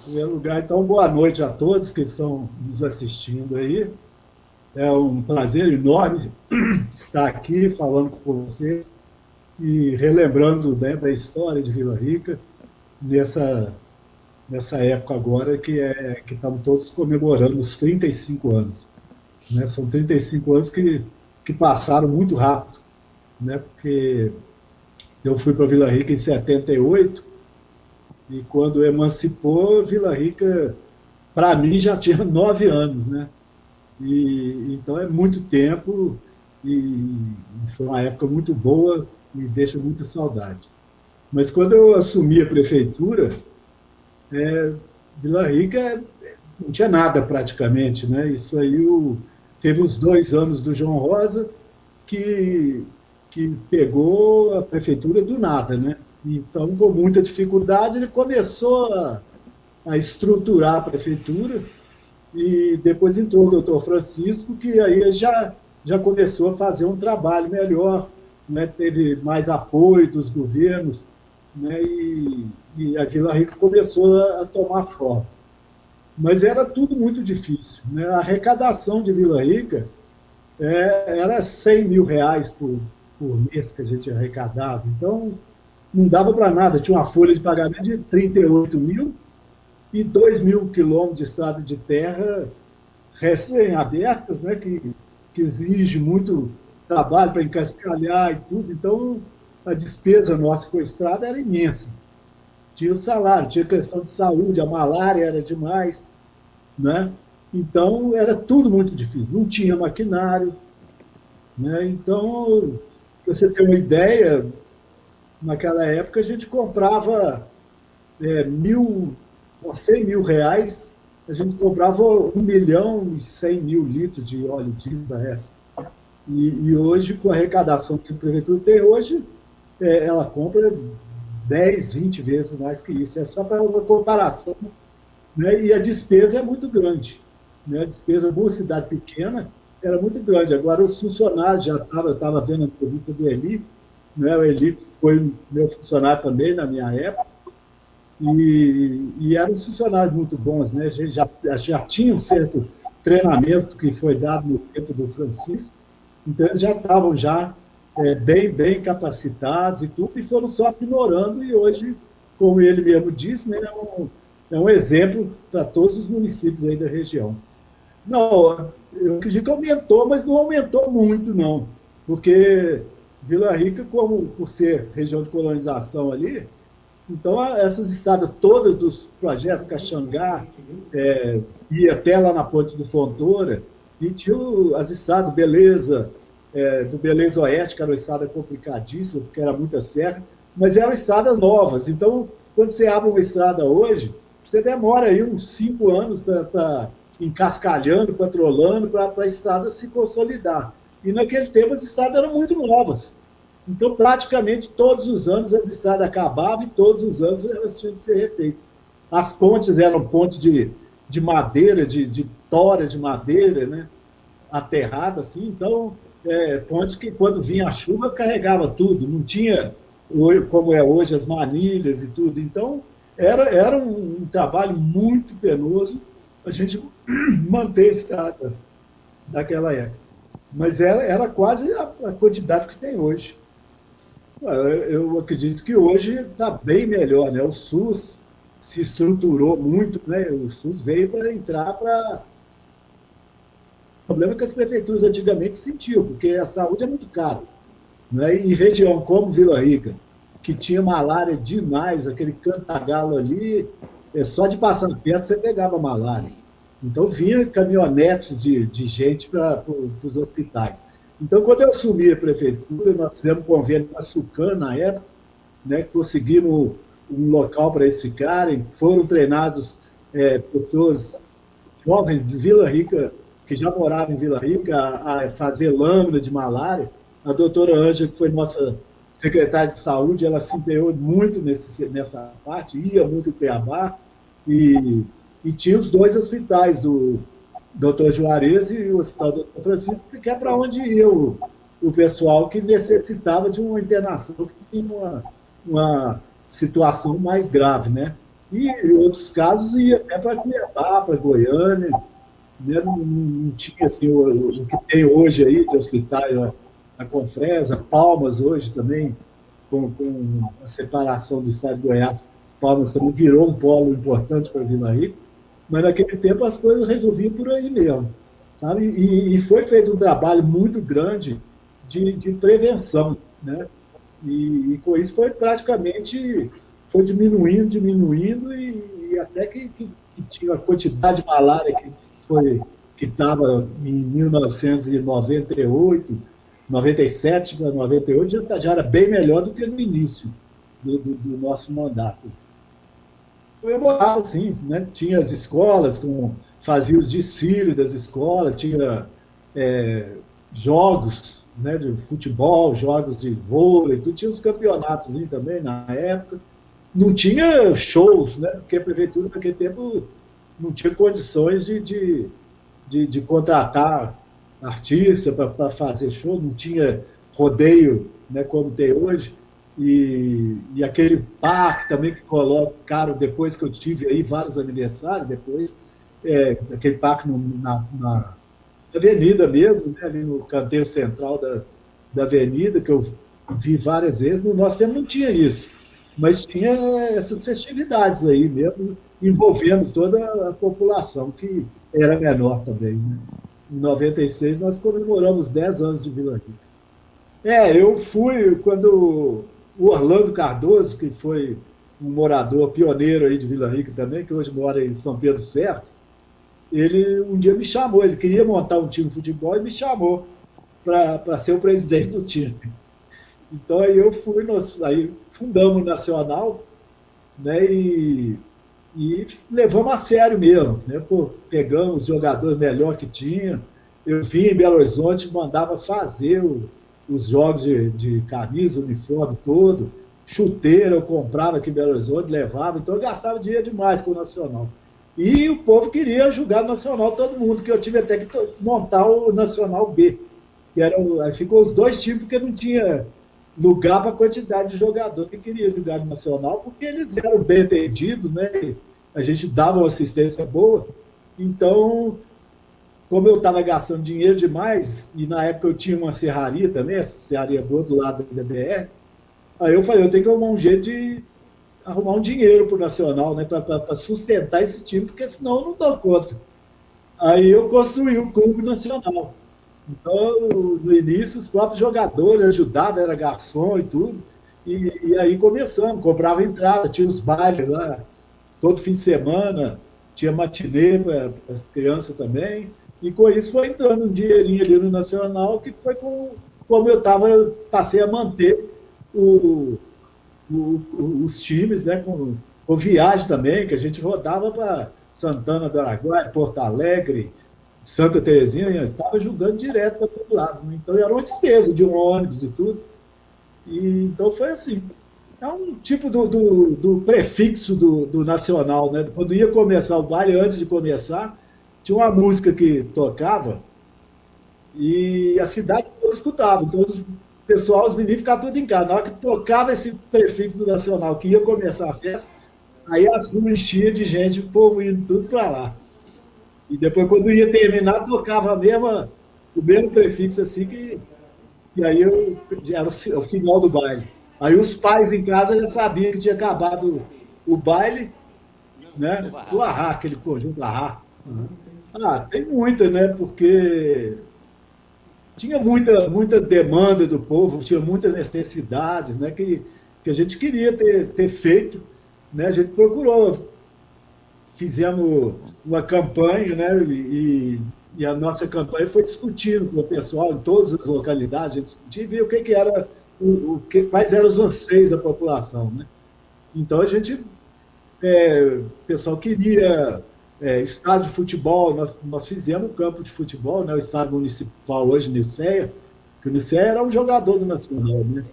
Em primeiro lugar, então, boa noite a todos que estão nos assistindo aí. É um prazer enorme estar aqui falando com vocês e relembrando, né, da história de Vila Rica nessa, nessa época agora que estamos todos comemorando os 35 anos. Né? São 35 anos que passaram muito rápido, né? Porque eu fui para Vila Rica em 78 e quando emancipou, Vila Rica, para mim, já tinha 9 anos, né? Então é muito tempo e foi uma época muito boa e deixa muita saudade. Mas quando eu assumi a prefeitura, é, Vila Rica não tinha nada praticamente, né? Isso aí teve os 2 anos do João Rosa que, que pegou a prefeitura do nada, né? Então, com muita dificuldade, ele começou a estruturar a prefeitura e depois entrou o doutor Francisco, que aí já começou a fazer um trabalho melhor, né? Teve mais apoio dos governos, né? E a Vila Rica começou a tomar forma. Mas era tudo muito difícil, né? A arrecadação de Vila Rica era 100 mil reais por mês que a gente arrecadava, então não dava para nada, tinha uma folha de pagamento de 38 mil e 2 mil quilômetros de estrada de terra recém-abertas, né, que exige muito trabalho para encascalhar e tudo, então a despesa nossa com a estrada era imensa. Tinha o salário, tinha questão de saúde, a malária era demais, né? Então era tudo muito difícil, não tinha maquinário, né? Então, para você ter uma ideia, naquela época a gente comprava 100 mil reais, a gente comprava 1.100.000 litros de óleo diesel da essa. E hoje, com a arrecadação que a prefeitura tem hoje, ela compra 10, 20 vezes mais que isso. É só para uma comparação, né? E a despesa é muito grande, né? A despesa de uma cidade pequena era muito grande. Agora, os funcionários eu estava vendo a entrevista do Eli, né? O Eli foi meu funcionário também na minha época, e eram funcionários muito bons, né? A gente já tinha um certo treinamento que foi dado no tempo do Francisco, então eles já estavam bem capacitados e tudo, e foram só aprimorando, e hoje, como ele mesmo disse, né, é um exemplo para todos os municípios aí da região. Não, eu acredito que aumentou, mas não aumentou muito, não, porque Vila Rica, como por ser região de colonização ali, então essas estradas todas dos projetos Caxangá, ia até lá na Ponte do Fontoura, e tinha as estradas Beleza, do Beleza Oeste, que era uma estrada complicadíssima, porque era muita serra, mas eram estradas novas. Então, quando você abre uma estrada hoje, você demora aí uns 5 anos para encascalhando, patrolando, para a estrada se consolidar. E naquele tempo as estradas eram muito novas. Então, praticamente todos os anos as estradas acabavam e todos os anos elas tinham que ser refeitas. As pontes eram pontes de madeira, de tora de madeira, né? Aterrada, assim. Então, pontes que, quando vinha a chuva, carregava tudo. Não tinha, como é hoje, as manilhas e tudo. Então, era um trabalho muito penoso a gente manter a estrada daquela época. Mas era quase a quantidade que tem hoje. Eu acredito que hoje está bem melhor, né? O SUS se estruturou muito, né? O SUS veio para entrar para... O problema é que as prefeituras antigamente sentiam, porque a saúde é muito cara, né? E região como Vila Rica, que tinha malária demais, aquele cantagalo ali, só de passar perto você pegava malária. Então vinha caminhonetes de gente para os hospitais. Então, quando eu assumi a prefeitura, nós fizemos um convênio com a Sucan na época, né? Conseguimos um local para eles ficarem, foram treinados pessoas jovens de Vila Rica, que já moravam em Vila Rica, a fazer lâmina de malária. A doutora Ângela, que foi nossa secretária de saúde, ela se empenhou muito nessa parte, ia muito em Cuiabá, e tinha os 2 hospitais, do Dr. Juarez e o Hospital do Dr. Francisco, que é para onde ia o pessoal que necessitava de uma internação, que tinha uma situação mais grave, né? E em outros casos ia até para Cuiabá, para Goiânia, né? Não tinha assim, o que tem hoje aí de hospitais, a Confresa, Palmas hoje também, com a separação do estado de Goiás, Palmas também virou um polo importante para Vila Rica, mas naquele tempo as coisas resolviam por aí mesmo, sabe? E foi feito um trabalho muito grande de prevenção, né? E com isso foi praticamente foi diminuindo e até que tinha a quantidade de malária que estava em 1998, 97 para 98 já era bem melhor do que no início do nosso mandato. Comemorava, sim, né? Tinha as escolas, fazia os desfiles das escolas, tinha jogos, né, de futebol, jogos de vôlei, tudo, tinha os campeonatos também na época. Não tinha shows, né? Porque a prefeitura, naquele tempo, não tinha condições de contratar artista para fazer show, não tinha rodeio, né, como tem hoje. E aquele parque também que colocaram, depois que eu tive aí vários aniversários, depois, aquele parque na avenida mesmo, né, ali no canteiro central da avenida, que eu vi várias vezes, no nosso tempo não tinha isso, mas tinha essas festividades aí mesmo, envolvendo toda a população, que era menor também, né? Em 96 nós comemoramos 10 anos de Vila Rica. Eu fui quando o Orlando Cardoso, que foi um morador pioneiro aí de Vila Rica também, que hoje mora em São Pedro dos Ferros, ele um dia me chamou, ele queria montar um time de futebol e me chamou para ser o presidente do time. Então aí eu fui, aí fundamos o Nacional, né, e levamos a sério mesmo, né? Pô, pegamos os jogadores melhor que tinha. Eu vim em Belo Horizonte, mandava fazer os jogos de camisa, uniforme todo, chuteira eu comprava aqui em Belo Horizonte, levava, então eu gastava dinheiro demais com o Nacional. E o povo queria jogar no Nacional, todo mundo, que eu tive até que montar o Nacional B, que aí ficou os dois times, porque não tinha lugar para a quantidade de jogador que queria jogar no Nacional, porque eles eram bem atendidos, né? A gente dava uma assistência boa. Então, como eu estava gastando dinheiro demais, e na época eu tinha uma serraria também, essa serraria do outro lado da BR, aí eu falei, eu tenho que arrumar um jeito de arrumar um dinheiro para o Nacional, né, para sustentar esse time, porque senão eu não dou conta. Aí eu construí o Clube Nacional. Então, no início, os próprios jogadores ajudavam, era garçom e tudo, e aí começamos, comprava entrada, tinha os bailes lá, todo fim de semana, tinha matinê para as crianças também, e com isso foi entrando um dinheirinho ali no Nacional, que foi como eu passei a manter os times, né, com viagem também, que a gente rodava para Santana do Araguaia, Porto Alegre, Santa Terezinha, estava jogando direto para todo lado. Então era uma despesa de um ônibus e tudo. Então foi assim. É um tipo do prefixo do Nacional, né? Quando ia começar o baile, antes de começar, tinha uma música que tocava e a cidade toda escutava. Então o pessoal, os meninos ficavam tudo em casa. Na hora que tocava esse prefixo do Nacional, que ia começar a festa, aí as ruas enchiam de gente, o povo indo tudo para lá. E depois, quando ia terminar, tocava o mesmo prefixo assim, e aí era o final do baile. Aí os pais em casa já sabiam que tinha acabado o baile, né? O arrá, aquele conjunto arrá. Tem muita, né? Porque tinha muita demanda do povo, tinha muitas necessidades, né? Que a gente queria ter feito, né? A gente procurou, fizemos uma campanha, né? E a nossa campanha foi discutindo com o pessoal em todas as localidades, a gente discutia e via o que era quais eram os anseios da população, né? Então a gente, o pessoal queria estádio de futebol, nós fizemos um campo de futebol, né? O estádio municipal hoje, Niceia, que o Niceia era um jogador do Nacional, né?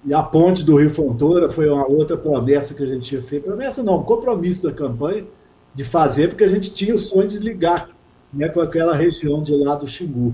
E a ponte do Rio Fontoura foi uma outra promessa que a gente tinha feito. Promessa não, compromisso da campanha de fazer, porque a gente tinha o sonho de ligar, né, com aquela região de lá do Xingu.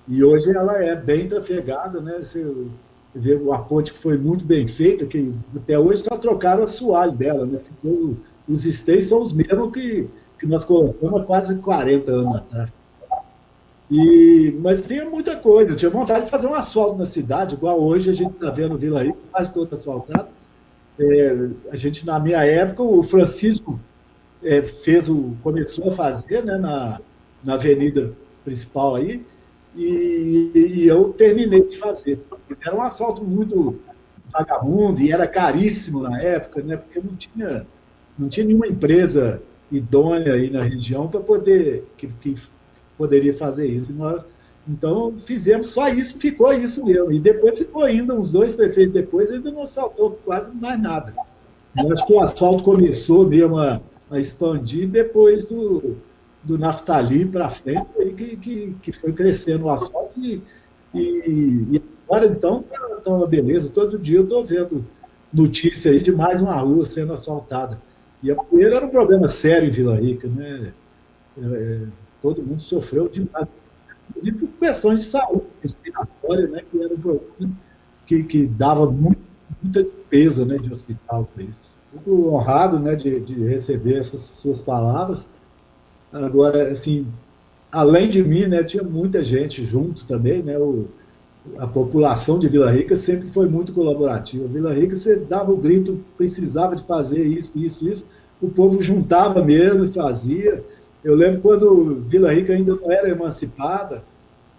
E hoje ela é bem trafegada, né? Uma ponte que foi muito bem feita, que até hoje só trocaram o assoalho dela, né? Os esteios são os mesmos que nós colocamos há quase 40 anos atrás. Mas tinha muita coisa, eu tinha vontade de fazer um asfalto na cidade, igual hoje a gente está vendo Vila Rica, quase todo asfaltado. A gente, na minha época, o Francisco começou a fazer, né, na avenida principal aí, e eu terminei de fazer. Era um asfalto muito vagabundo e era caríssimo na época, né, porque não tinha nenhuma empresa idônea aí na região para poder que poderia fazer isso. Então fizemos só isso, ficou isso mesmo. E depois ficou ainda, uns 2 prefeitos depois, ainda não asfaltou quase mais nada. Eu acho que o asfalto começou mesmo a expandir depois do Naftali para frente, aí que foi crescendo o asfalto. E agora, então, tá uma beleza. Todo dia eu estou vendo notícia aí de mais uma rua sendo asfaltada. E a poeira era um problema sério em Vila Rica, né? Todo mundo sofreu demais, inclusive por questões de saúde respiratória, né? Que era um problema que dava muita despesa, né, de hospital para isso. Muito honrado, né, de receber essas suas palavras. Agora, assim, além de mim, né, tinha muita gente junto também, né? A população de Vila Rica sempre foi muito colaborativa. Vila Rica, você dava o grito, precisava de fazer isso, isso, isso, o povo juntava mesmo e fazia. Eu lembro quando Vila Rica ainda não era emancipada,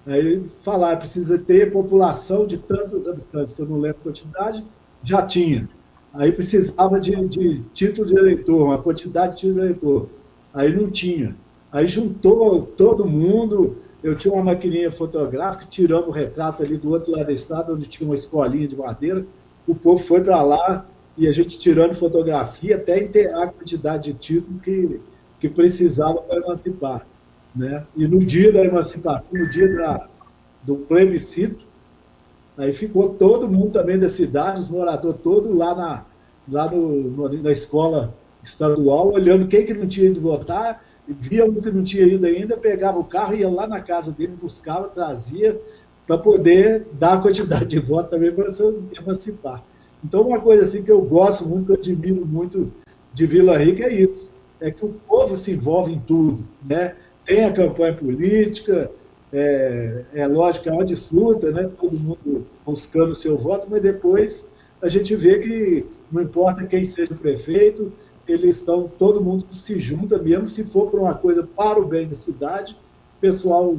aí falar, precisa ter população de tantos habitantes, que eu não lembro a quantidade, já tinha. Aí precisava de título de eleitor, uma quantidade de título de eleitor. Aí não tinha. Aí juntou todo mundo. Eu tinha uma maquininha fotográfica, tiramos o retrato ali do outro lado da estrada, onde tinha uma escolinha de madeira. O povo foi para lá e a gente tirando fotografia até inteirar a quantidade de título que precisava para emancipar, né? E no dia da emancipação, no dia do plebiscito, aí ficou todo mundo também da cidade, os moradores todos lá na escola estadual, olhando quem que não tinha ido votar, via um que não tinha ido ainda, pegava o carro, ia lá na casa dele, buscava, trazia, para poder dar a quantidade de votos também para se emancipar. Então, uma coisa assim que eu gosto muito, que eu admiro muito de Vila Rica é isso, é que o povo se envolve em tudo, né? Tem a campanha política, lógico que é uma disputa, né? Todo mundo buscando o seu voto, mas depois a gente vê que não importa quem seja o prefeito, todo mundo se junta, mesmo se for para uma coisa para o bem da cidade, o pessoal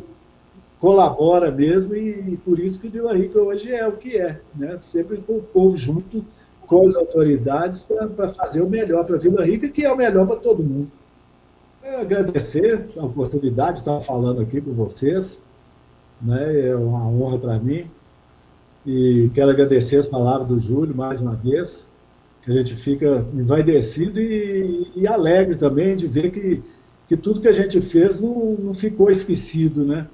colabora mesmo, e por isso que Vila Rica hoje é o que é, né? Sempre com o povo junto, com as autoridades, para fazer o melhor para Vila Rica, que é o melhor para todo mundo. Agradecer a oportunidade de estar falando aqui com vocês, né? É uma honra para mim, e quero agradecer as palavras do Júlio mais uma vez, que a gente fica envaidecido e alegre também de ver que tudo que a gente fez não ficou esquecido, né?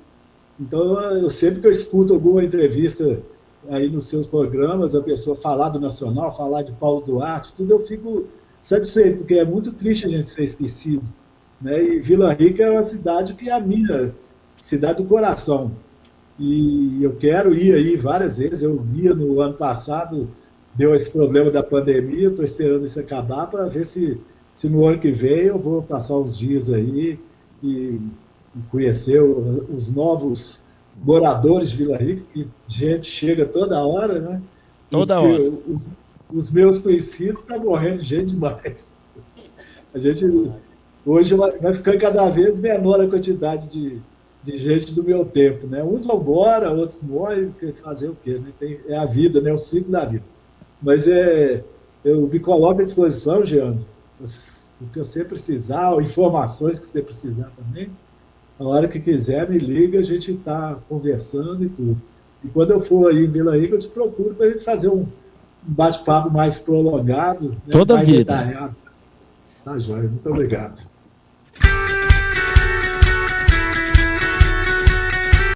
Então, sempre que eu escuto alguma entrevista aí nos seus programas, a pessoa falar do Nacional, falar de Paulo Duarte, tudo, eu fico satisfeito, porque é muito triste a gente ser esquecido, né? E Vila Rica é uma cidade que é a minha cidade do coração. E eu quero ir aí várias vezes, eu ia no ano passado, deu esse problema da pandemia, estou esperando isso acabar para ver se no ano que vem eu vou passar uns dias aí e conhecer os novos moradores de Vila Rica, que gente chega toda hora, né? Toda hora. Os meus conhecidos estão morrendo de gente demais. A gente hoje vai ficando cada vez menor a quantidade de gente do meu tempo, né? Uns vão embora, outros morrem, fazer o quê, né? É a vida, né? O ciclo da vida. Mas eu me coloco à disposição, Jean, o que você precisar, ou informações que você precisar também. A hora que quiser, me liga, a gente está conversando e tudo. E quando eu for aí em Vila Rica, eu te procuro para a gente fazer um bate-papo mais prolongado, né, toda mais vida. detalhado. Tá, joia. Muito obrigado.